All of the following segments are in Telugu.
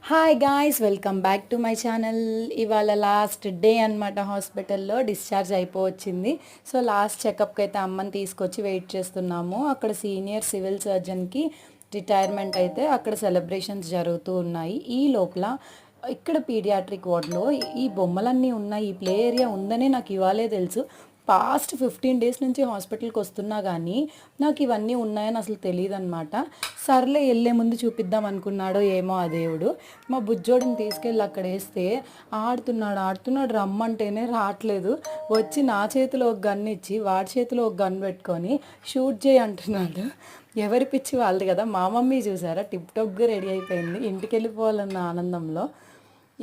Hi guys, welcome back to my channel. ఇవాళ లాస్ట్ డే అనమాట. హాస్పిటల్లో డిశ్చార్జ్ అయిపోవచ్చింది. సో లాస్ట్ చెకప్కి అయితే అమ్మని తీసుకొచ్చి వెయిట్ చేస్తున్నాము. అక్కడ సీనియర్ సివిల్ సర్జన్కి రిటైర్మెంట్ అయితే అక్కడ సెలబ్రేషన్స్ జరుగుతూ ఉన్నాయి. ఈ లోపల ఇక్కడ పీడియాట్రిక్ వార్డ్లో ఈ బొమ్మలన్నీ ఉన్నాయి, ఈ ప్లే ఏరియా ఉందనే నాకు ఇవాళే తెలుసు. పాస్ట్ 15 డేస్ నుంచి హాస్పిటల్కి వస్తున్నా కానీ నాకు ఇవన్నీ ఉన్నాయని అసలు తెలియదు అనమాట. సర్లే వెళ్ళే ముందు చూపిద్దాం అనుకున్నాడో ఏమో ఆ దేవుడు. మా బుజ్జోడిని తీసుకెళ్ళి అక్కడ వేస్తే ఆడుతున్నాడు రమ్మంటేనే రావట్లేదు. వచ్చి నా చేతిలో ఒక గన్ ఇచ్చి వాడి చేతిలో ఒక గన్ పెట్టుకొని షూట్ చేయి అంటున్నాడు. ఎవరి పిచ్చి వాళ్ళది కదా. మా మమ్మీ చూసారా, టిప్ టాప్గా రెడీ అయిపోయింది, ఇంటికి వెళ్ళిపోవాలన్న ఆనందంలో.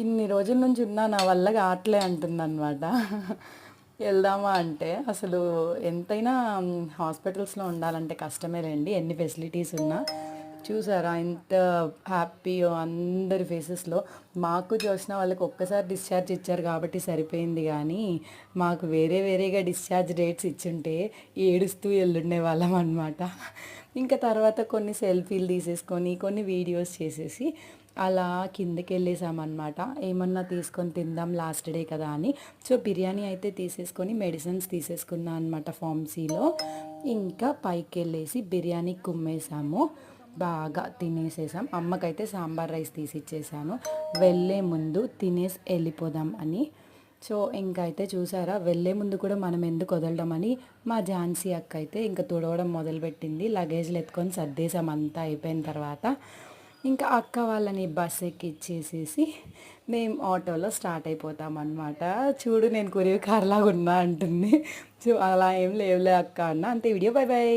ఇన్ని రోజుల నుంచి ఉన్నా నా వల్ల కావట్లే అంటుందన్నమాట. వెళ్దామా అంటే అసలు ఎంతైనా హాస్పిటల్స్లో ఉండాలంటే కష్టమేలేండి, ఎన్ని ఫెసిలిటీస్ ఉన్నా. చూసారా ఎంత హ్యాపీయో అందరి ఫేసెస్లో. మాకు చూసిన వాళ్ళకి ఒక్కసారి డిశ్చార్జ్ ఇచ్చారు కాబట్టి సరిపోయింది, కానీ మాకు వేరేగా డిశ్చార్జ్ డేట్స్ ఇచ్చుంటే ఏడుస్తూ వెళ్ళుండే వాళ్ళం అనమాట. ఇంకా తర్వాత కొన్ని సెల్ఫీలు తీసేసుకొని కొన్ని వీడియోస్ చేసేసి అలా కిందకి వెళ్ళేసామన్నమాట. ఏమన్నా తీసుకొని తిందాం లాస్ట్ డే కదా అని. సో బిర్యానీ అయితే తీసేసుకొని మెడిసిన్స్ తీసుకున్నాను అనమాట ఫార్మసీలో. ఇంకా పైకి వెళ్ళేసి బిర్యానీ కుమ్మేసాము, బాగా తినేసేసాం. అమ్మకైతే సాంబార్ రైస్ తీసి ఇచ్చేసాను వెళ్ళే ముందు, తినేసి వెళ్ళిపోదాం అని. సో ఇంకా అయితే చూసారా, వెళ్ళే ముందు కూడా మనం ఎందుకు వదలడం అని మా ఝాన్సీ అక్క అయితే ఇంకా తుడవడం మొదలుపెట్టింది. లగేజ్లు ఎత్తుకొని సర్దేశాం అంతా అయిపోయిన తర్వాత. ఇంకా అక్క వాళ్ళని బస్ ఎక్కిచ్చేసేసి మేము ఆటోలో స్టార్ట్ అయిపోతాం అనమాట. చూడు నేను కొరియర్ కార్లాగా ఉన్నా అంటుంది. సో అలా ఏం లేవులే అక్క అన్న. అంతే, వీడియో. By by.